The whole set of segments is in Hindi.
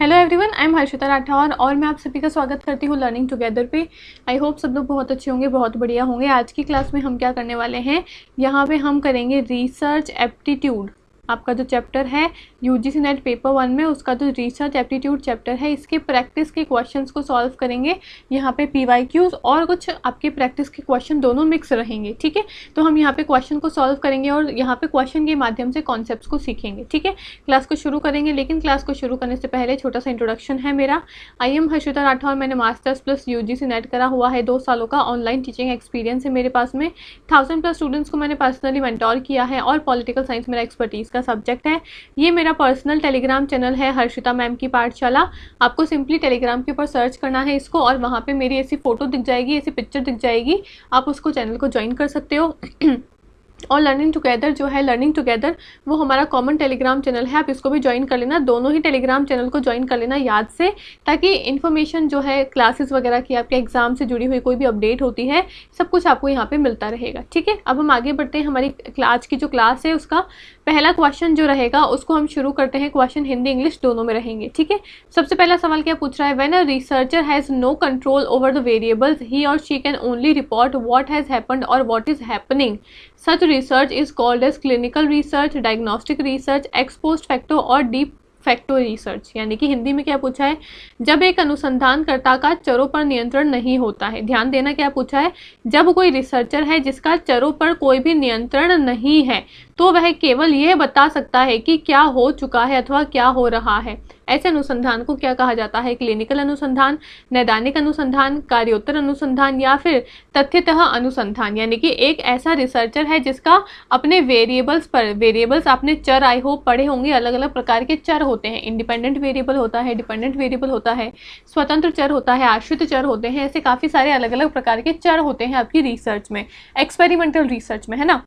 Hello everyone, I am Harshita Rathore और मैं आप सभी का स्वागत करती हूँ लर्निंग टुगेदर पे। आई होप सब लोग बहुत अच्छे होंगे, बहुत बढ़िया होंगे। आज की क्लास में हम क्या करने वाले हैं, यहाँ पे हम करेंगे रिसर्च एप्टीट्यूड। आपका जो चैप्टर है यूजीसी नेट पेपर 1 में, उसका जो रिसर्च एप्टीट्यूड चैप्टर है, इसके प्रैक्टिस के क्वेश्चंस को सॉल्व करेंगे। यहाँ पे पीवाईक्यूज और कुछ आपके प्रैक्टिस के क्वेश्चन दोनों मिक्स रहेंगे, ठीक है। तो हम यहाँ पे क्वेश्चन को सॉल्व करेंगे और यहाँ पे क्वेश्चन के माध्यम से कॉन्सेप्ट्स को सीखेंगे, ठीक है। क्लास को शुरू करेंगे, लेकिन क्लास को शुरू करने से पहले छोटा सा इंट्रोडक्शन है मेरा। I am Harshita Rathore. मैंने मास्टर्स प्लस यूजीसी नेट करा हुआ है, 2 सालों का ऑनलाइन टीचिंग एक्सपीरियंस है मेरे पास में। 1000+ स्टूडेंट्स को मैंने पर्सनली मेंटोर किया है और पॉलिटिकल साइंस मेरा एक्सपर्टीज़ का सब्जेक्ट है। ये मेरा पर्सनल टेलीग्राम चैनल है हर्षिता मैम की पाठशाला। आपको सिंपली टेलीग्राम के ऊपर सर्च करना है इसको और वहाँ पे मेरी ऐसी फ़ोटो दिख जाएगी, ऐसी पिक्चर दिख जाएगी, आप उसको चैनल को ज्वाइन कर सकते हो। और लर्निंग टुगेदर जो है, लर्निंग टुगेदर वो हमारा कॉमन टेलीग्राम चैनल है, आप इसको भी ज्वाइन कर लेना। दोनों ही टेलीग्राम चैनल को ज्वाइन कर लेना याद से, ताकि इन्फॉर्मेशन जो है क्लासेस वगैरह की, आपके एग्जाम से जुड़ी हुई कोई भी अपडेट होती है, सब कुछ आपको यहाँ पे मिलता रहेगा, ठीक है। अब हम आगे बढ़ते हैं। हमारी आज की जो क्लास है उसका पहला क्वेश्चन जो रहेगा उसको हम शुरू करते हैं। क्वेश्चन हिंदी इंग्लिश दोनों में रहेंगे, ठीक है। सबसे पहला सवाल क्या पूछ रहा है, when a researcher has no control over the variables he or she can only report what has happened or what is happening, such research is called as clinical research, diagnostic research, ex post facto or deep facto research. यानी कि हिंदी में क्या पूछा है, जब एक अनुसंधानकर्ता का चरों पर नियंत्रण नहीं होता है। ध्यान देना, क्या पूछा है, जब कोई रिसर्चर है जिसका चरों पर कोई भी नियंत्रण नहीं है, तो वह केवल यह बता सकता है कि क्या हो चुका है अथवा क्या हो रहा है। ऐसे अनुसंधान को क्या कहा जाता है, क्लिनिकल अनुसंधान, नैदानिक अनुसंधान, कार्योत्तर अनुसंधान या फिर तथ्यतः अनुसंधान। यानी कि एक ऐसा रिसर्चर है जिसका अपने वेरिएबल्स पर, वेरिएबल्स आपने चर आई होप पढ़े होंगे, अलग अलग प्रकार के चर होते हैं। इंडिपेंडेंट वेरिएबल होता है, डिपेंडेंट वेरिएबल होता है, स्वतंत्र चर होता है, आश्रित चर होते हैं। ऐसे काफ़ी सारे अलग अलग प्रकार के चर होते हैं आपकी रिसर्च में, एक्सपेरिमेंटल रिसर्च में, है ना।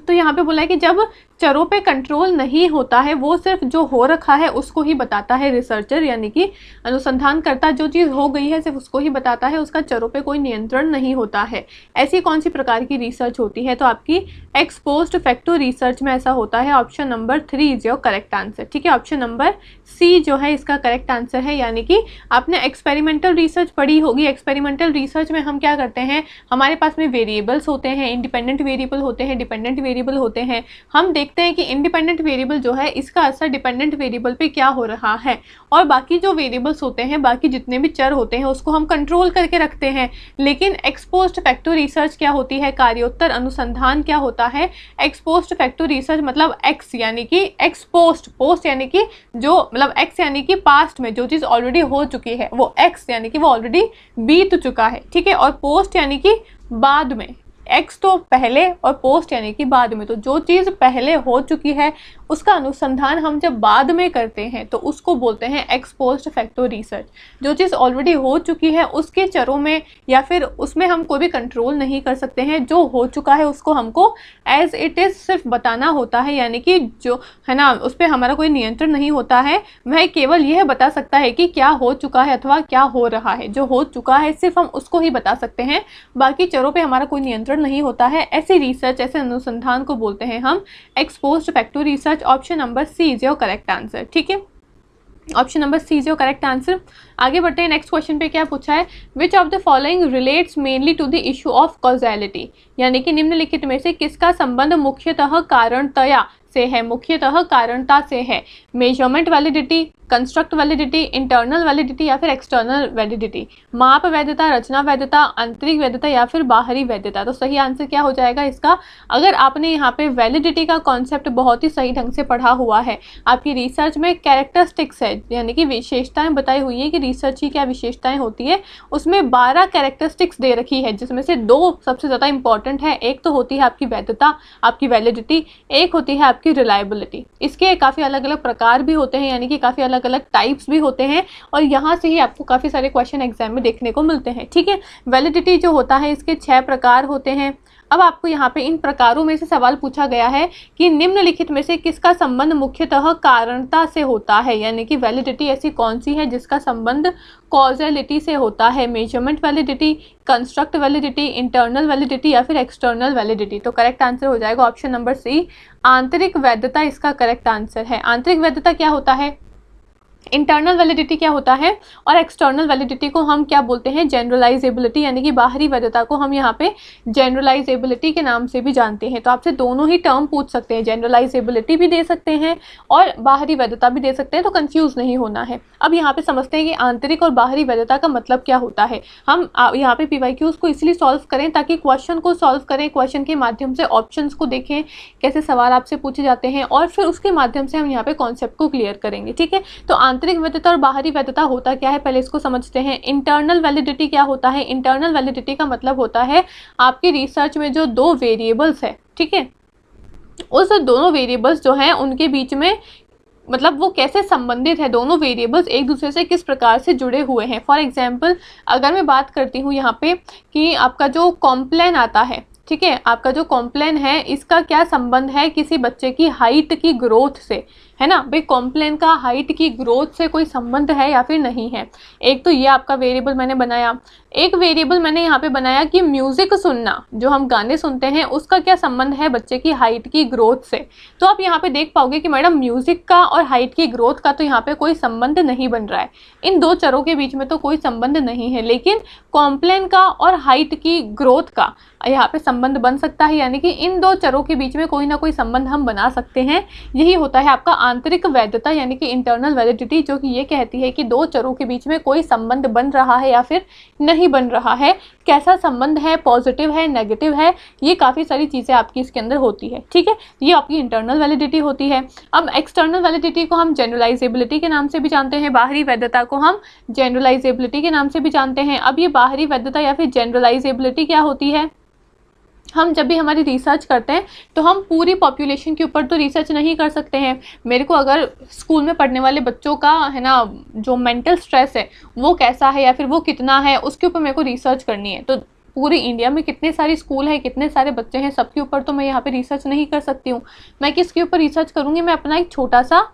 तो यहाँ पे बोला है कि जब चरों पे कंट्रोल नहीं होता है, वो सिर्फ जो हो रखा है उसको ही बताता है रिसर्चर, यानी कि अनुसंधानकर्ता जो चीज़ हो गई है सिर्फ उसको ही बताता है, उसका चरों पे कोई नियंत्रण नहीं होता है। ऐसी कौन सी प्रकार की रिसर्च होती है, तो आपकी एक्स पोस्ट फैक्टो रिसर्च में ऐसा होता है। Option number 3 is your correct answer, ठीक है। ऑप्शन नंबर सी जो है इसका करेक्ट आंसर है। यानी कि आपने एक्सपेरिमेंटल रिसर्च पढ़ी होगी। एक्सपेरिमेंटल रिसर्च में हम क्या करते हैं, हमारे पास में वेरिएबल्स होते हैं, इंडिपेंडेंट वेरिएबल होते हैं, डिपेंडेंट वेरिएबल होते हैं। हम देखते हैं कि इंडिपेंडेंट वेरिएबल जो है इसका असर डिपेंडेंट वेरिएबल पे क्या हो रहा है, और बाकी जो वेरिएबल्स होते हैं, बाकी जितने भी चर होते हैं उसको हम कंट्रोल करके रखते हैं। लेकिन एक्स पोस्ट फैक्टो रिसर्च क्या होती है, कार्योत्तर अनुसंधान क्या होता है, एक्स पोस्ट फैक्टो रिसर्च मतलब एक्स यानी कि एक्स पोस्ट, पोस्ट यानी कि जो, मतलब एक्स यानी कि पास्ट में जो चीज़ ऑलरेडी हो चुकी है, वो एक्स यानी कि वो ऑलरेडी बीत चुका है, ठीक है। और पोस्ट यानी कि बाद में, एक्स तो पहले और पोस्ट यानी कि बाद में। तो जो चीज़ पहले हो चुकी है उसका अनुसंधान हम जब बाद में करते हैं तो उसको बोलते हैं एक्स पोस्ट फैक्टो रिसर्च। जो चीज़ ऑलरेडी हो चुकी है उसके चरों में या फिर उसमें हम कोई भी कंट्रोल नहीं कर सकते हैं, जो हो चुका है उसको हमको एज इट इज़ सिर्फ बताना होता है। यानी कि जो है ना, उस पर हमारा कोई नियंत्रण नहीं होता है, वह केवल यह बता सकता है कि क्या हो चुका है अथवा क्या हो रहा है। जो हो चुका है सिर्फ हम उसको ही बता सकते हैं, बाकी चरों पर हमारा कोई नियंत्रण नहीं होता है। ऐसी रिसर्च, ऐसे अनुसंधान को बोलते हैं हम ex post facto research. Option number C is your correct answer, ठीक है। Option number C is your correct answer. आगे बढ़ते हैं। नेक्स्ट क्वेश्चन पे क्या पूछा है, which of the following relates mainly to the issue of causality. यानी कि निम्नलिखित में से किसका संबंध मुख्यतः कारणतया से है, मुख्यतः कारणता से है। Measurement validity, construct validity, internal validity या फिर एक्सटर्नल वैलिडिटी। माप वैधता, रचना वैधता, आंतरिक वैधता या फिर बाहरी वैधता। तो सही आंसर क्या हो जाएगा इसका, अगर आपने यहाँ पे वैलिडिटी का कॉन्सेप्ट बहुत ही सही ढंग से पढ़ा हुआ है, आपकी रिसर्च में कैरेक्टरिस्टिक्स है यानी कि विशेषताएं बताई हुई है कि रिसर्च की क्या विशेषताएं होती है, उसमें 12 कैरेक्टरिस्टिक्स दे रखी है, जिसमें से 2 सबसे ज़्यादा इंपॉर्टेंट है। एक तो होती है आपकी वैधता, आपकी वैलिडिटी, एक होती है आपकी रिलायबिलिटी। इसके काफ़ी अलग अलग प्रकार भी होते हैं, यानी कि काफ़ी अलग अलग टाइप्स भी होते हैं, और यहाँ से ही आपको काफ़ी सारे क्वेश्चन एग्जाम में देखने को मिलते हैं, ठीक है। वैलिडिटी जो होता है इसके 6 प्रकार होते हैं। अब आपको यहाँ पे इन प्रकारों में से सवाल पूछा गया है कि निम्नलिखित में से किसका संबंध मुख्यतः कारणता से होता है। यानी कि वैलिडिटी ऐसी कौन सी है जिसका संबंध कॉजेलिटी से होता है, measurement validity, construct validity, internal validity या फिर एक्सटर्नल वैलिडिटी। तो करेक्ट आंसर हो जाएगा ऑप्शन नंबर सी, आंतरिक वैधता इसका करेक्ट आंसर है। आंतरिक वैधता क्या होता है, इंटरनल वैलिडिटी क्या होता है और एक्सटर्नल वैलिडिटी को हम क्या बोलते हैं, जनरलाइजेबिलिटी, यानी कि बाहरी वैधता को हम यहाँ पे जनरलाइजेबिलिटी के नाम से भी जानते हैं। तो आपसे दोनों ही टर्म पूछ सकते हैं, जनरलाइजेबिलिटी भी दे सकते हैं और बाहरी वैधता भी दे सकते हैं, तो कंफ्यूज नहीं होना है। अब यहाँ पे समझते हैं कि आंतरिक और बाहरी वैधता का मतलब क्या होता है। हम यहाँ पे PYQs को इसलिए सॉल्व करें ताकि क्वेश्चन को सॉल्व करें, क्वेश्चन के माध्यम से ऑप्शंस को देखें, कैसे सवाल आपसे पूछे जाते हैं, और फिर उसके माध्यम से हम यहाँ पे कॉन्सेप्ट को क्लियर करेंगे। ठीक है, तो आंतरिक वैधता और बाहरी वैधता होता क्या है, पहले इसको समझते हैं। इंटरनल वैलिडिटी क्या होता है, इंटरनल वैलिडिटी का मतलब होता है आपकी रिसर्च में जो दो वेरिएबल्स है, ठीक है, उस दोनों वेरिएबल्स जो हैं उनके बीच में मतलब वो कैसे संबंधित है, दोनों वेरिएबल्स एक दूसरे से किस प्रकार से जुड़े हुए हैं। फॉर एग्जांपल अगर मैं बात करती हूँ यहाँ पे कि आपका जो कॉम्प्लेन आता है, ठीक है, आपका जो कॉम्प्लेन है इसका क्या संबंध है किसी बच्चे की हाइट की ग्रोथ से, है ना भाई, कॉम्प्लेन का हाइट की ग्रोथ से कोई संबंध है या फिर नहीं है। एक तो ये आपका वेरिएबल मैंने बनाया, एक वेरिएबल मैंने यहाँ पे बनाया कि म्यूजिक सुनना, जो हम गाने सुनते हैं उसका क्या संबंध है बच्चे की हाइट की ग्रोथ से। तो आप यहाँ पे देख पाओगे कि मैडम म्यूजिक का और हाइट की ग्रोथ का तो यहाँ पे कोई संबंध नहीं बन रहा है, इन दो चरों के बीच में तो कोई संबंध नहीं है, लेकिन कॉम्प्लेन का और हाइट की ग्रोथ का यहाँ पे संबंध बन सकता है, यानी कि इन दो चरों के बीच में कोई ना कोई संबंध हम बना सकते हैं। यही होता है आपका आंतरिक वैधता यानी कि इंटरनल वैलिडिटी, जो कि ये कहती है कि दो चरों के बीच में कोई संबंध बन रहा है या फिर नहीं बन रहा है, कैसा संबंध है, पॉजिटिव है, नेगेटिव है, ये काफ़ी सारी चीज़ें आपकी इसके अंदर होती है। ठीक है, ये आपकी इंटरनल वैलिडिटी होती है। अब एक्सटर्नल वैलिडिटी को हम जनरलाइजेबिलिटी के नाम से भी जानते हैं, बाहरी वैधता को हम जनरलाइजेबिलिटी के नाम से भी जानते हैं। अब ये बाहरी वैधता या फिर जनरलाइजेबिलिटी क्या होती है, हम जब भी हमारी रिसर्च करते हैं तो हम पूरी पॉपुलेशन के ऊपर तो रिसर्च नहीं कर सकते हैं। मेरे को अगर स्कूल में पढ़ने वाले बच्चों का है ना जो मेंटल स्ट्रेस है वो कैसा है या फिर वो कितना है, उसके ऊपर मेरे को रिसर्च करनी है। तो पूरी इंडिया में कितने सारे स्कूल हैं, कितने सारे बच्चे हैं, सबके ऊपर तो मैं यहाँ पे रिसर्च नहीं कर सकती हूँ। मैं किसके ऊपर रिसर्च करूँगी, मैं अपना एक छोटा सा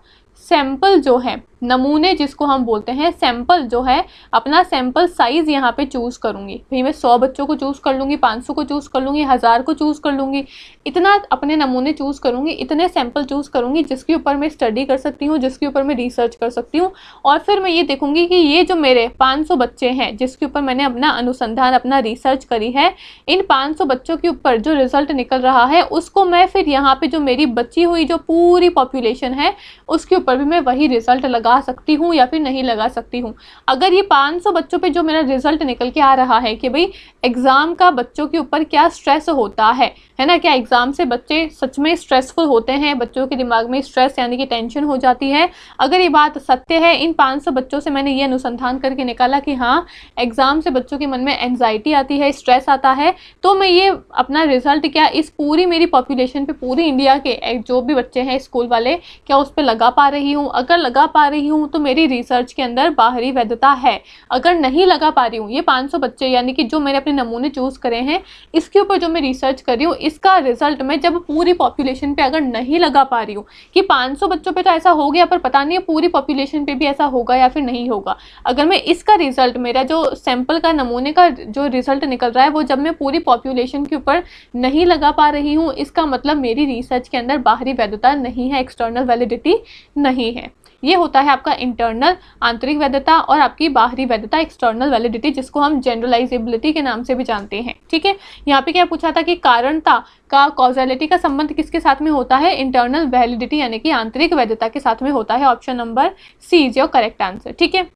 सैंपल जो है, नमूने जिसको हम बोलते हैं, सैंपल जो है, अपना सैंपल साइज़ यहाँ पे चूज़ करूँगी। भाई मैं 100 बच्चों को चूज़ कर लूँगी, 500 को चूज़ कर लूँगी, 1000 को चूज़ कर लूँगी, इतना अपने नमूने चूज़ करूँगी, इतने सैंपल चूज़ करूँगी जिसके ऊपर मैं स्टडी कर सकती हूँ, जिसके ऊपर मैं रिसर्च कर सकती हूँ। और फिर मैं ये देखूँगी कि ये जो मेरे 500 बच्चे हैं जिसके ऊपर मैंने अपना अनुसंधान, अपना रिसर्च करी है, इन 500 बच्चों के ऊपर जो रिजल्ट निकल रहा है उसको मैं फिर यहाँ पर जो मेरी बची हुई जो पूरी पॉपुलेशन है उसके ऊपर भी मैं वही रिजल्ट लगा सकती हूँ या फिर नहीं लगा सकती हूँ। अगर ये 500 बच्चों पे जो मेरा रिजल्ट निकल के आ रहा है कि भाई एग्ज़ाम का बच्चों के ऊपर क्या स्ट्रेस होता है ना, क्या एग्ज़ाम से बच्चे सच में स्ट्रेसफुल होते हैं, बच्चों के दिमाग में स्ट्रेस यानी कि टेंशन हो जाती है, अगर ये बात सत्य है, इन 500 बच्चों से मैंने ये अनुसंधान करके निकाला कि हाँ एग्ज़ाम से बच्चों के मन में एंजाइटी आती है, स्ट्रेस आता है, तो मैं ये अपना रिजल्ट क्या इस पूरी मेरी पॉपुलेशन पे, पूरी इंडिया के जो भी बच्चे हैं स्कूल वाले, क्या उस पर लगा पा रही हूँ। अगर लगा पा रही हूँ तो मेरी रिसर्च के अंदर बाहरी वैधता है। अगर नहीं लगा पा रही हूँ, ये 500 बच्चे यानी कि जो मैंने अपने नमूने चूज़ करे हैं इसके ऊपर जो मैं रिसर्च कर रही हूँ, इसका रिजल्ट मैं जब पूरी पॉपुलेशन पे अगर नहीं लगा पा रही हूँ कि 500 बच्चों पे तो ऐसा हो गया पर पता नहीं है पूरी पॉपुलेशन पे भी ऐसा होगा या फिर नहीं होगा, अगर मैं इसका रिजल्ट, मेरा जो सैंपल का नमूने का जो रिजल्ट निकल रहा है वो जब मैं पूरी पॉपुलेशन के ऊपर नहीं लगा पा रही हूँ, इसका मतलब मेरी रिसर्च के अंदर बाहरी वैधता नहीं है, एक्सटर्नल वैलिडिटी नहीं है। ये होता है आपका इंटरनल आंतरिक वैधता और आपकी बाहरी वैधता एक्सटर्नल वैलिडिटी, जिसको हम जनरलाइजेबिलिटी के नाम से भी जानते हैं। ठीक है, यहाँ पे क्या पूछा था कि कारणता का, कॉजैलिटी का संबंध किसके साथ में होता है, इंटरनल वैलिडिटी यानी कि आंतरिक वैधता के साथ में होता है। Option number C is your correct answer. ठीक है,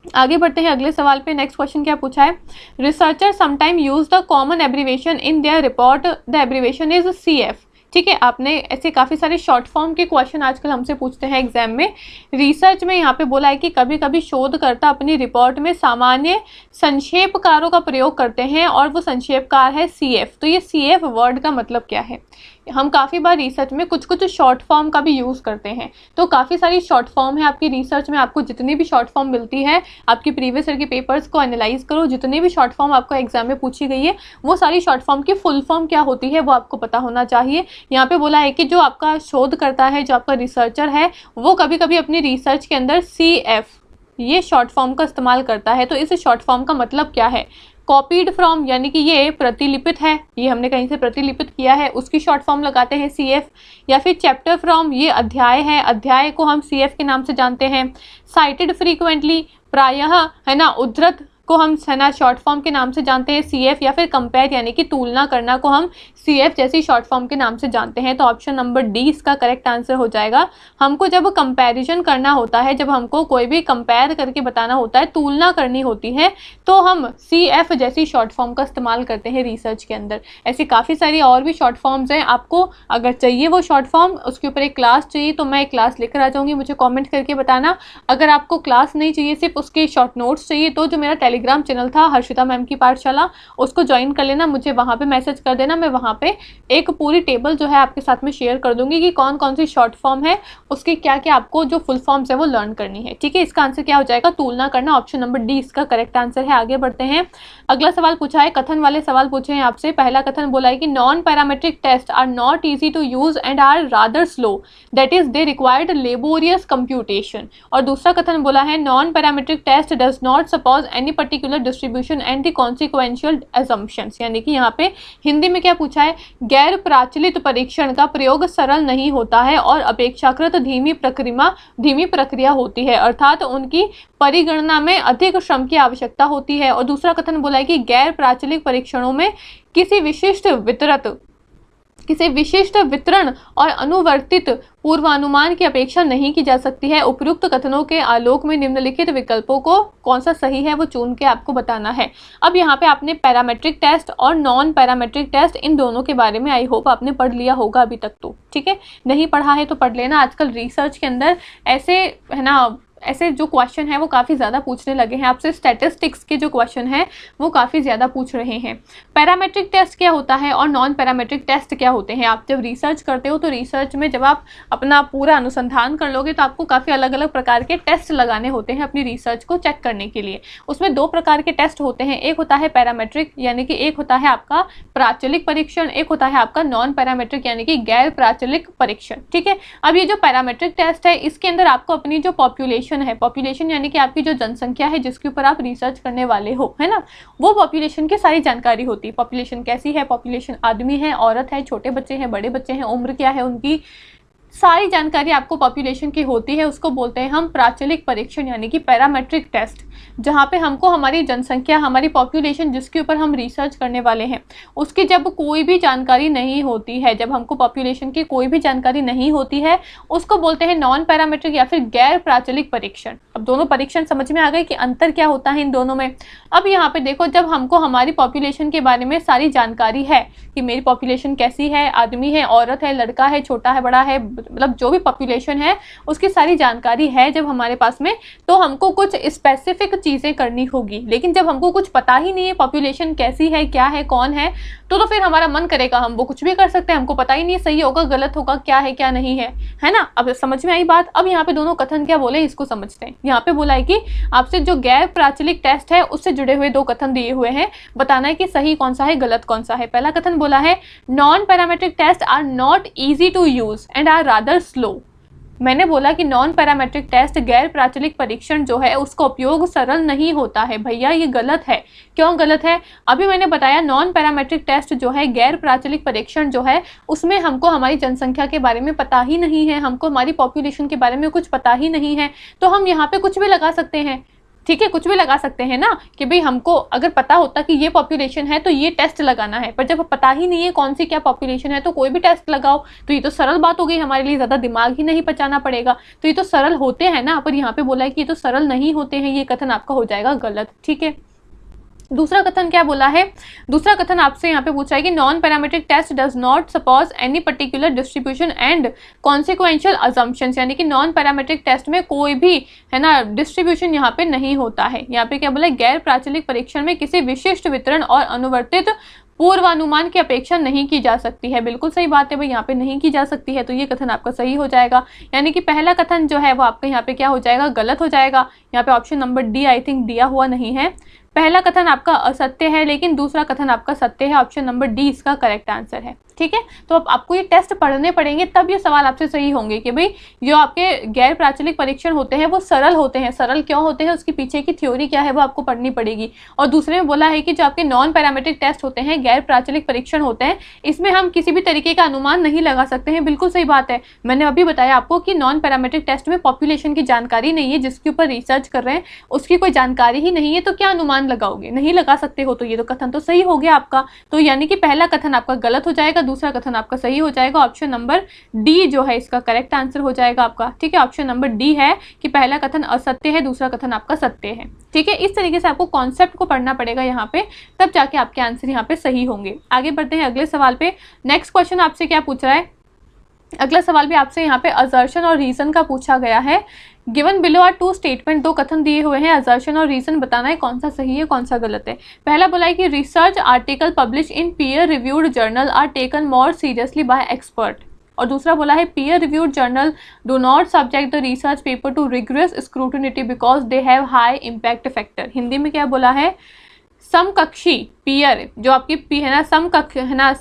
आगे बढ़ते हैं अगले सवाल पे। नेक्स्ट क्वेश्चन क्या पूछा है, researcher sometime use the common abbreviation in their report, the abbreviation is CF। ठीक है, आपने ऐसे काफ़ी सारे शॉर्ट फॉर्म के क्वेश्चन आजकल हमसे पूछते हैं एग्जाम में। रिसर्च में यहाँ पे बोला है कि कभी कभी शोधकर्ता अपनी रिपोर्ट में सामान्य संक्षेपकारों का प्रयोग करते हैं और वो संक्षेपकार है CF। तो ये CF वर्ड का मतलब क्या है, हम काफ़ी बार रिसर्च में कुछ कुछ शॉर्ट फॉर्म का भी यूज़ करते हैं। तो काफ़ी सारी शॉर्ट फॉर्म है आपकी रिसर्च में, आपको जितनी भी शॉर्ट फॉर्म मिलती है, आपकी प्रीवियस ईयर के पेपर्स को एनालाइज करो, जितनी भी शॉर्ट फॉर्म आपको एग्जाम में पूछी गई है वो सारी शॉर्ट फॉर्म की फुल फॉर्म क्या होती है वो आपको पता होना चाहिए। यहाँ पे बोला है कि जो आपका शोध करता है, जो आपका रिसर्चर है, वो कभी कभी अपनी रिसर्च के अंदर CF ये शॉर्ट फॉर्म का इस्तेमाल करता है। तो इस शॉर्ट फॉर्म का मतलब क्या है, कॉपीड फ्रॉम यानी कि ये प्रतिलिपित है, ये हमने कहीं से प्रतिलिपित किया है, उसकी शॉर्ट फॉर्म लगाते हैं CF। या फिर चैप्टर फ्रॉम, ये अध्याय है, अध्याय को हम CF के नाम से जानते हैं। साइटेड फ्रीक्वेंटली, प्रायः है ना, उद्धृत को हम है ना शॉर्ट फॉर्म के नाम से जानते हैं CF। या फिर कंपेयर यानी कि तुलना करना को हम CF जैसी शॉर्ट फॉर्म के नाम से जानते हैं। तो ऑप्शन नंबर डी इसका करेक्ट आंसर हो जाएगा। हमको जब कंपैरिजन करना होता है, जब हमको कोई भी कंपेयर करके बताना होता है, तुलना करनी होती है, तो हम CF जैसी शॉर्ट फॉर्म का इस्तेमाल करते हैं रिसर्च के अंदर। ऐसी काफ़ी सारी और भी शॉर्ट फॉर्म्स हैं, आपको अगर चाहिए वो शॉर्ट फॉर्म, उसके ऊपर एक क्लास चाहिए तो मैं एक क्लास लेकर आ जाऊँगी, मुझे कॉमेंट करके बताना। अगर आपको क्लास नहीं चाहिए, सिर्फ उसके शॉर्ट नोट्स चाहिए, तो जो मेरा टेलीग्राम चैनल था हर्षिता मैम की पाठशाला, उसको ज्वाइन कर लेना, मुझे वहाँ पे मैसेज कर देना। मैं वहाँ पे एक पूरी टेबल जो है आपके साथ में शेयर कर दूंगी कि कौन कौन सी शॉर्ट फॉर्म है, उसके क्या क्या आपको जो फुल फॉर्म्स है वो लर्न करनी है। ठीक है, इसका आंसर क्या हो जाएगा? तुलना करना। ऑप्शन नंबर डी इसका करेक्ट आंसर है। आगे बढ़ते हैं। अगला सवाल पूछा है, कथन वाले सवाल पूछे हैं आपसे। पहला कथन बोला है कि non parametric test are not easy to use and are rather slow, that is they required laborious computation. और दूसरा कथन बोला है, non parametric test does not suppose any particular distribution and the consequential assumptions. यानी कि यहाँ पे हिंदी में क्या पूछा है, गैर प्रचलित परीक्षण का प्रयोग सरल नहीं होता है और अपेक्षाकृत धीमी प्रक्रिया होती है, अर्थात उनकी परिगणना में अधिक श्रम की आवश्यकता होती है। और दूसरा कथन बोला है कि गैर प्रचलित परीक्षणों में किसी विशिष्ट वितरण और अनुवर्तित पूर्वानुमान की अपेक्षा नहीं की जा सकती है। उपयुक्त कथनों के आलोक में निम्नलिखित विकल्पों को कौन सा सही है वो चुन के आपको बताना है। अब यहाँ पे आपने पैरामेट्रिक टेस्ट और नॉन पैरामेट्रिक टेस्ट इन दोनों के बारे में आई होप आपने पढ़ लिया होगा अभी तक तो। ठीक है, नहीं पढ़ा है तो पढ़ लेना। आजकल रिसर्च के अंदर ऐसे जो क्वेश्चन है वो काफ़ी ज़्यादा पूछने लगे हैं आपसे। स्टैटिस्टिक्स के जो क्वेश्चन है वो काफ़ी ज़्यादा पूछ रहे हैं। पैरामेट्रिक टेस्ट क्या होता है और नॉन पैरामेट्रिक टेस्ट क्या होते हैं? आप जब रिसर्च करते हो तो रिसर्च में जब आप अपना पूरा अनुसंधान कर लोगे तो आपको काफ़ी अलग अलग प्रकार के टेस्ट लगाने होते हैं अपनी रिसर्च को चेक करने के लिए। उसमें दो प्रकार के टेस्ट होते हैं, एक होता है पैरामेट्रिक यानी कि एक होता है आपका प्राचलिक परीक्षण, एक होता है आपका नॉन पैरामेट्रिक यानी कि गैर प्राचलिक परीक्षण। ठीक है, अब ये जो पैरामेट्रिक टेस्ट है इसके अंदर आपको अपनी जो पॉपुलेशन यानी कि आपकी जो जनसंख्या है जिसके ऊपर आप रिसर्च करने वाले हो, है ना, वो पॉपुलेशन की सारी जानकारी होती है। पॉपुलेशन कैसी है, पॉपुलेशन आदमी है, औरत है, छोटे बच्चे हैं, बड़े बच्चे हैं, उम्र क्या है उनकी, सारी जानकारी आपको पॉपुलेशन की होती है। उसको बोलते हैं हम प्राचलिक परीक्षण यानी कि पैरामेट्रिक टेस्ट, जहाँ पे हमको हमारी जनसंख्या, हमारी पॉपुलेशन जिसके ऊपर हम रिसर्च करने वाले हैं उसकी जब कोई भी जानकारी नहीं होती है, जब हमको पॉपुलेशन की कोई भी जानकारी नहीं होती है, उसको बोलते हैं नॉन पैरामेट्रिक या फिर गैर प्राचलिक परीक्षण। अब दोनों परीक्षण समझ में आ गए कि अंतर क्या होता है इन दोनों में। अब यहाँ पे देखो, जब हमको हमारी पॉपुलेशन के बारे में सारी जानकारी है कि मेरी पॉपुलेशन कैसी है, आदमी है, औरत है, लड़का है, छोटा है, बड़ा है, मतलब जो भी पॉपुलेशन है उसकी सारी जानकारी है जब हमारे पास में, तो हमको कुछ स्पेसिफिक चीज़ें करनी होगी। लेकिन जब हमको कुछ पता ही नहीं है पॉपुलेशन कैसी है, क्या है, कौन है, तो फिर हमारा मन करेगा हम वो कुछ भी कर सकते हैं, हमको पता ही नहीं है सही होगा गलत होगा, क्या है क्या नहीं है ना। अब समझ में आई बात। अब यहाँ पे दोनों कथन क्या बोले इसको समझते हैं। यहाँ पे बोला है कि आपसे जो गैर प्राचलिक टेस्ट है उससे जुड़े हुए दो कथन दिए हुए हैं, बताना है कि सही कौन सा है गलत कौन सा है। पहला कथन बोला है, non parametric test are not easy to use and are rather slow. मैंने बोला कि नॉन पैरामेट्रिक टेस्ट गैर प्राचलिक परीक्षण जो है उसका उपयोग सरल नहीं होता है। भैया ये गलत है। क्यों गलत है? अभी मैंने बताया नॉन पैरामेट्रिक टेस्ट जो है, गैर प्राचलिक परीक्षण जो है, उसमें हमको हमारी जनसंख्या के बारे में पता ही नहीं है, हमको हमारी पॉपुलेशन के बारे में कुछ पता ही नहीं है, तो हम यहाँ पे कुछ भी लगा सकते हैं। ठीक है, कुछ भी लगा सकते हैं ना कि भाई हमको अगर पता होता कि ये पॉपुलेशन है तो ये टेस्ट लगाना है, पर जब पता ही नहीं है कौन सी क्या पॉपुलेशन है तो कोई भी टेस्ट लगाओ, तो ये तो सरल बात हो गई, हमारे लिए ज़्यादा दिमाग ही नहीं पचाना पड़ेगा। तो ये तो सरल होते हैं ना, पर यहाँ पे बोला है कि ये तो सरल नहीं होते हैं, ये कथन आपका हो जाएगा गलत। ठीक है, दूसरा कथन क्या बोला है? दूसरा कथन आपसे यहाँ पे पूछा है कि non parametric test does not suppose any particular distribution and consequential assumptions, यानी कि नॉन पैरामेट्रिक टेस्ट में कोई भी है ना डिस्ट्रीब्यूशन यहाँ पे नहीं होता है। यहाँ पे क्या बोला है? गैर प्राचलिक परीक्षण में किसी विशिष्ट वितरण और अनुवर्तित पूर्वानुमान की अपेक्षा नहीं की जा सकती है। बिल्कुल सही बात है भाई, यहाँ पे नहीं की जा सकती है, तो ये कथन आपका सही हो जाएगा। यानी कि पहला कथन जो है वो आपका यहाँ पे क्या हो जाएगा? गलत हो जाएगा। यहाँ पे option number D I think दिया हुआ नहीं है। पहला कथन आपका असत्य है लेकिन दूसरा कथन आपका सत्य है। ऑप्शन नंबर डी इसका करेक्ट आंसर है। ठीक है, तो अब आपको ये टेस्ट पढ़ने पड़ेंगे तब ये सवाल आपसे सही होंगे कि भाई जो आपके गैर प्राचलिक परीक्षण होते हैं वो सरल होते हैं। सरल क्यों होते हैं, उसके पीछे की थ्योरी क्या है वो आपको पढ़नी पड़ेगी। और दूसरे में बोला है कि जो आपके नॉन पैरामीट्रिक टेस्ट होते हैं, गैर प्राचलिक परीक्षण होते हैं, इसमें हम किसी भी तरीके का अनुमान नहीं लगा सकते हैं। बिल्कुल सही बात है, मैंने अभी बताया आपको कि नॉन पैरामीट्रिक टेस्ट में पॉपुलेशन की जानकारी नहीं है, जिसके ऊपर रिसर्च कर रहे हैं उसकी कोई जानकारी ही नहीं है, तो क्या अनुमान लगाओगे, नहीं लगा सकते हो। तो ये तो कथन तो सही हो गया आपका, तो यानी कि पहला कथन आपका गलत हो जाएगा, दूसरा कथन आपका सही हो जाएगा। ऑप्शन नंबर डी जो है इसका करेक्ट आंसर हो जाएगा आपका। ठीक है, ऑप्शन नंबर डी है कि पहला कथन असत्य है, दूसरा कथन आपका सत्य है। ठीक है, इस तरीके से आपको कॉन्सेप्ट को पढ़ना पड़ेगा यहाँ पे, तब जाके आपके आंसर यहाँ पे सही होंगे। आगे बढ़ते हैं अगले सवाल पे। नेक्स्ट क्वेश्चन आपसे क्या पूछ रहा है, अगला सवाल भी आपसे यहाँ पे असर्शन और रीजन का पूछा गया है। Given below are two statement, दो कथन दिए हुए हैं, असर्शन और रीजन बताना है कौन सा सही है कौन सा गलत है। पहला बोला है कि research article publish in peer reviewed journal are taken more seriously by expert, और दूसरा बोला है peer reviewed journal do not subject the research paper to rigorous scrutiny because they have high impact factor. Hindi में क्या बोला है, समकक्षी पीयर जो आपकी पी है ना, समकक्ष है ना,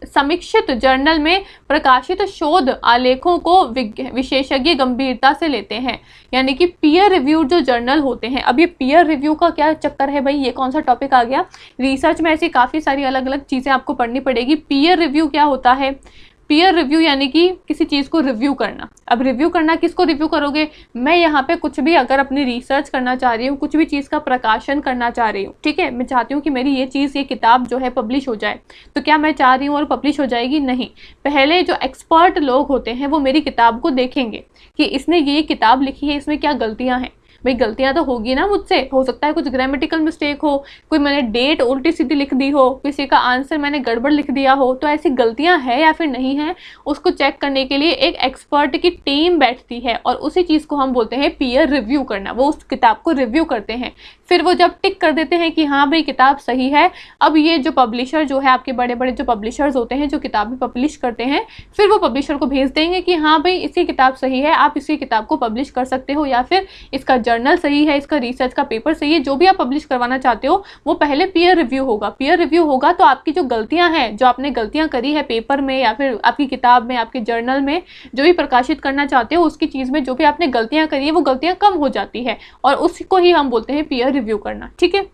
समीक्षित जर्नल में प्रकाशित शोध आलेखों को विशेषज्ञ गंभीरता से लेते हैं। यानी कि पीयर रिव्यू जो जर्नल होते हैं, अब ये पीयर रिव्यू का क्या चक्कर है भाई, ये कौन सा टॉपिक आ गया। रिसर्च में ऐसी काफ़ी सारी अलग अलग चीज़ें आपको पढ़नी पड़ेगी। पीयर रिव्यू क्या होता है, पीयर रिव्यू यानी कि किसी चीज़ को रिव्यू करना। अब रिव्यू करना, किसको रिव्यू करोगे, मैं यहाँ पे कुछ भी अगर अपनी रिसर्च करना चाह रही हूँ, कुछ भी चीज़ का प्रकाशन करना चाह रही हूँ, ठीक है, मैं चाहती हूँ कि मेरी ये चीज़, ये किताब जो है पब्लिश हो जाए, तो क्या मैं चाह रही हूँ और पब्लिश हो जाएगी, नहीं। पहले जो एक्सपर्ट लोग होते हैं वो मेरी किताब को देखेंगे कि इसने ये किताब लिखी है, इसमें क्या गलतियाँ हैं। भाई गलतियां तो होगी ना मुझसे, हो सकता है कुछ ग्रामेटिकल मिस्टेक हो, कोई मैंने डेट उल्टी सीधी लिख दी हो, किसी का आंसर मैंने गड़बड़ लिख दिया हो, तो ऐसी गलतियां है या फिर नहीं है, उसको चेक करने के लिए एक एक्सपर्ट की टीम बैठती है और उसी चीज़ को हम बोलते हैं पीयर रिव्यू करना। वो उस किताब को रिव्यू करते हैं, फिर वो जब टिक कर देते हैं कि हाँ भाई किताब सही है, अब ये जो पब्लिशर जो है, आपके बड़े बड़े जो पब्लिशर्स होते हैं जो किताबें पब्लिश करते हैं, फिर वो पब्लिशर को भेज देंगे कि हाँ भाई इसकी किताब सही है, आप इसी किताब को पब्लिश कर सकते हो, या फिर इसका जर्नल सही है, इसका रिसर्च का पेपर सही है, जो भी आप पब्लिश करवाना चाहते हो वो पहले पीयर रिव्यू होगा। पीयर रिव्यू होगा तो आपकी जो गलतियां हैं, जो आपने गलतियां करी है पेपर में या फिर आपकी किताब में, आपके जर्नल में जो भी प्रकाशित करना चाहते हो, उसकी चीज़ में जो भी आपने गलतियां करी है वो गलतियां कम हो जाती है, और उसको ही हम बोलते हैं पीयर रिव्यू करना। ठीक है,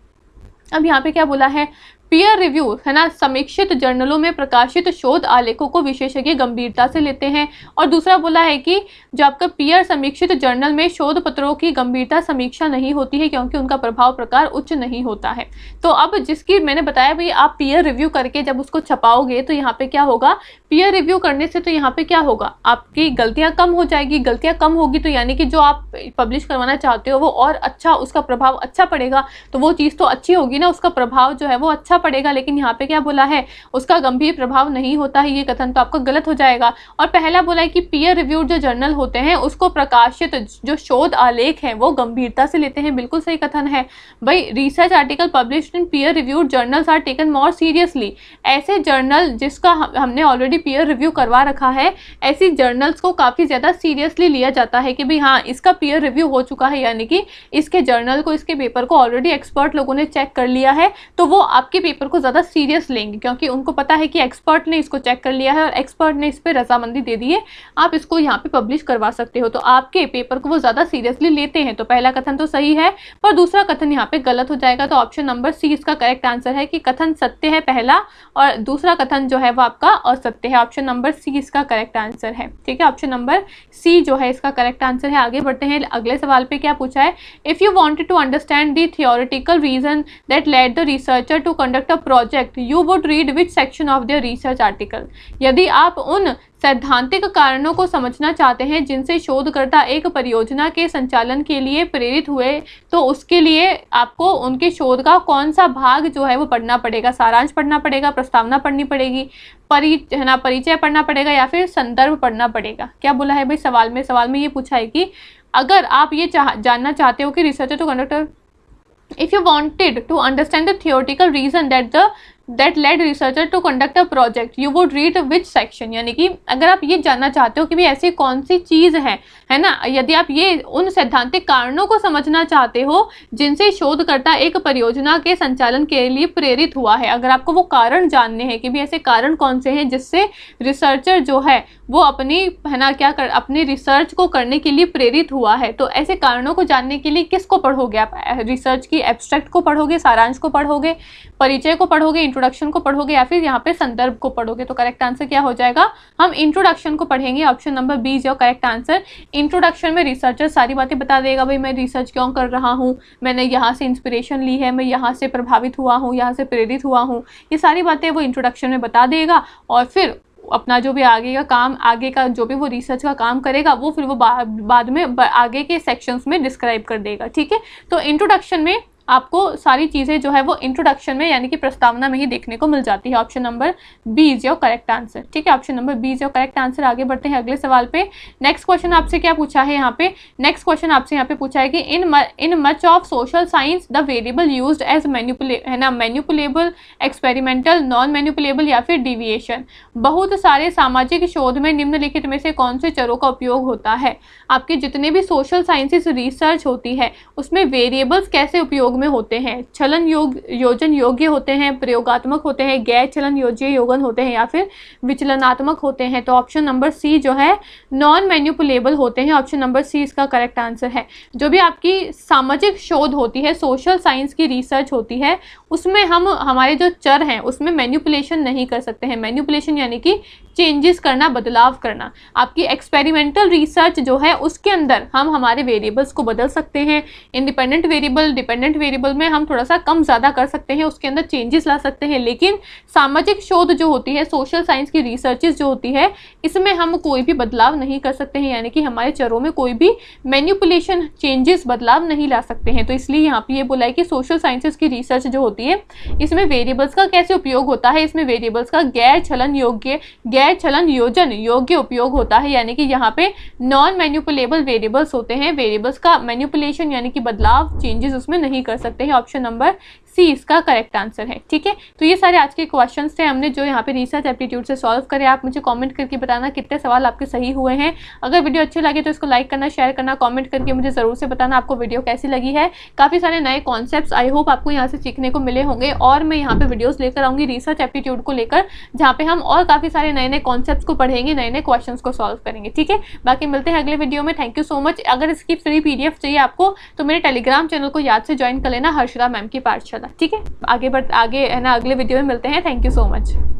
अब यहाँ पे क्या बोला है, पीयर रिव्यू है ना, समीक्षित जर्नलों में प्रकाशित शोध आलेखों को विशेषज्ञ गंभीरता से लेते हैं, और दूसरा बोला है कि जो आपका पीयर समीक्षित जर्नल में शोध पत्रों की गंभीरता समीक्षा नहीं होती है क्योंकि उनका प्रभाव प्रकार उच्च नहीं होता है। तो अब जिसकी मैंने बताया भाई आप पीयर रिव्यू करके जब उसको छपाओगे तो यहाँ पे क्या होगा, पीयर रिव्यू करने से तो यहाँ पे क्या होगा, आपकी गलतियाँ कम हो जाएगी। गलतियाँ कम होगी तो यानी कि जो आप पब्लिश करवाना चाहते हो वो और अच्छा, उसका प्रभाव अच्छा पड़ेगा, तो वो चीज़ तो अच्छी होगी ना, उसका प्रभाव जो है वो अच्छा पड़ेगा। लेकिन यहाँ पे क्या बोला है, उसका गंभीर प्रभाव नहीं होता है, ये कथन तो आपका गलत हो जाएगा। और पहला बोला है कि पीयर रिव्यूड जो जर्नल होते हैं उसको प्रकाशित जो शोध आलेख हैं वो गंभीरता से लेते हैं, बिल्कुल सही कथन है भाई। Research article published in peer reviewed journals are taken more seriously, ऐसे जर्नल जिसका हमने ऑलरेडी पीयर रिव्यू करवा रखा है, ऐसी जर्नल्स को काफ़ी ज़्यादा सीरियसली लिया जाता है कि भाई हाँ इसका पीयर रिव्यू हो चुका है, यानी कि इसके जर्नल को, इसके पेपर को ऑलरेडी एक्सपर्ट लोगों ने चेक कर लिया है, तो वो आपके पेपर को ज़्यादा सीरियस लेंगे क्योंकि उनको पता है कि एक्सपर्ट ने इसको चेक कर लिया है और एक्सपर्ट ने इस पर रजामंदी दे दी है, आप इसको यहाँ पे पब्लिश करवा सकते हो, तो आपके पेपर को वो ज़्यादा सीरियसली लेते हैं। तो पहला कथन तो सही है पर दूसरा कथन यहाँ पे गलत हो जाएगा, तो ऑप्शन नंबर सी इसका करेक्ट आंसर है कि कथन सत्य है पहला और दूसरा कथन जो है वो आपका असत्य है। ऑप्शन नंबर सी इसका करेक्ट आंसर है। ठीक है, ऑप्शन नंबर सी जो है इसका करेक्ट आंसर है। आगे बढ़ते हैं, अगले सवाल पे क्या पूछा है, if you wanted to understand the theoretical reason that led the researcher to conduct a project you would read which section of the research article. यदि आप उन सैद्धांतिक कारणों को समझना चाहते हैं जिनसे शोधकर्ता एक परियोजना के संचालन के लिए प्रेरित हुए, तो उसके लिए आपको उनके शोध का कौन सा भाग जो है वो पढ़ना पड़ेगा। सारांश पढ़ना पड़ेगा, प्रस्तावना पढ़नी पड़ेगी, परिचय पढ़ना पड़ेगा या फिर संदर्भ पढ़ना पड़ेगा। क्या बोला है भाई सवाल में ये पूछा है कि अगर आप ये जानना चाहते हो कि researcher to conductor, if you wanted to understand the theoretical reason that the that led researcher to conduct a project, you would read which section. यानी कि अगर आप ये जानना चाहते हो कि भाई ऐसी कौन सी चीज़ है ना, यदि आप ये उन सैद्धांतिक कारणों को समझना चाहते हो जिनसे शोधकर्ता एक परियोजना के संचालन के लिए प्रेरित हुआ है, अगर आपको वो कारण जानने हैं कि भी ऐसे कारण कौन से हैं जिससे रिसर्चर जो है वो अपनी है ना अपनी रिसर्च को करने के लिए प्रेरित हुआ है, तो ऐसे कारणों को जानने के लिए किसको पढ़ोगे आप? रिसर्च की एब्स्ट्रैक्ट को पढ़ोगे, सारांश को पढ़ोगे, परिचय को पढ़ोगे, इंट्रोडक्शन को पढ़ोगे, या फिर यहाँ पे संदर्भ को पढ़ोगे? तो करेक्ट आंसर क्या हो जाएगा? हम इंट्रोडक्शन को पढ़ेंगे। Option number B is your correct answer. Introduction में रिसर्चर सारी बातें बता देगा, भाई मैं रिसर्च क्यों कर रहा हूँ, मैंने यहाँ से इंस्पिरेशन ली है, मैं यहाँ से प्रभावित हुआ हूँ, यहाँ से प्रेरित हुआ हूँ, ये सारी बातें वो इंट्रोडक्शन में बता देगा। और फिर अपना जो भी आगे का जो भी वो रिसर्च का काम करेगा वो फिर वो बाद में आगे के सेक्शंस में डिस्क्राइब कर देगा। ठीक है, तो इंट्रोडक्शन में आपको सारी चीज़ें जो है वो इंट्रोडक्शन में यानी कि प्रस्तावना में ही देखने को मिल जाती है। Option number B is your correct answer. ठीक है, option number B is your correct answer. आगे बढ़ते हैं अगले सवाल पे। नेक्स्ट क्वेश्चन आपसे क्या पूछा है यहाँ पे? नेक्स्ट क्वेश्चन आपसे यहाँ पे पूछा है कि in much of social science the variable used as manipulable, experimental, non manipulable या फिर डिविएशन। बहुत सारे सामाजिक शोध में निम्नलिखित में से कौन से चरों का उपयोग होता है? आपके जितने भी सोशल साइंसेस रिसर्च होती है उसमें वेरिएबल्स कैसे उपयोग में होते हैं? छलन योजन योग्य होते हैं, प्रयोगात्मक होते हैं, गैर छलन योज्य योगन होते हैं, या फिर विचलनात्मक होते हैं? तो ऑप्शन नंबर सी जो है नॉन मैनिपुलेबल होते हैं। ऑप्शन नंबर सी इसका करेक्ट आंसर है। जो भी आपकी सामाजिक शोध होती है, सोशल साइंस की रिसर्च होती है, उसमें हम हमारे जो चर हैं उसमें मैनिपुलेशन नहीं कर सकते हैं। मैनिपुलेशन यानी कि चेंजेस करना, बदलाव करना। आपकी एक्सपेरिमेंटल रिसर्च जो है उसके अंदर हम हमारे वेरिएबल्स को बदल सकते हैं। इंडिपेंडेंट वेरिएबल, डिपेंडेंट वेरिएबल में हम थोड़ा सा कम ज़्यादा कर सकते हैं, उसके अंदर चेंजेस ला सकते हैं। लेकिन सामाजिक शोध जो होती है, सोशल साइंस की रिसर्चेस जो होती है, इसमें हम कोई भी बदलाव नहीं कर सकते हैं, यानी कि हमारे चरों में कोई भी मैनिपुलेशन, चेंजेस, बदलाव नहीं ला सकते हैं। तो इसलिए यहाँ पे ये बोला है कि सोशल साइंसेस की रिसर्च जो होती है इसमें वेरिएबल्स का कैसे उपयोग होता है? इसमें वेरिएबल्स का गैर छलन योजन योग्य उपयोग होता है, यानी कि यहाँ पे नॉन मैनिपुलेबल वेरिएबल्स होते हैं। वेरिएबल्स का मैनिपुलेशन यानी कि बदलाव, चेंजेस उसमें नहीं कर सकते हैं। ऑप्शन नंबर सी इसका करेक्ट आंसर है। ठीक है, तो ये सारे आज के क्वेश्चंस थे हमने जो यहाँ पे रिसर्च एप्टीट्यूड से सॉल्व करे। आप मुझे कमेंट करके बताना कितने सवाल आपके सही हुए हैं। अगर वीडियो अच्छी लगे तो इसको लाइक करना, शेयर करना, कमेंट करके मुझे ज़रूर से बताना आपको वीडियो कैसी लगी है। काफ़ी सारे नए कॉन्सेप्ट्स आई होप आपको यहाँ से सीखने को मिले होंगे, और मैं यहाँ पे वीडियोज़ लेकर आऊँगी रिसर्च एप्टीट्यूड को लेकर, जहाँ पे हम और काफ़ी सारे नए नए कॉन्सेप्ट्स को पढ़ेंगे, नए नए क्वेश्चन को सॉल्व करेंगे। ठीक है, बाकी मिलते हैं अगले वीडियो में। Thank you so much. अगर इसकी फ्री PDF चाहिए आपको तो मेरे टेलीग्राम चैनल को याद से ज्वाइन कर लेना, हर्षदा मैम की पाठशाला। ठीक है, आगे है ना, अगले वीडियो में मिलते हैं। Thank you so much.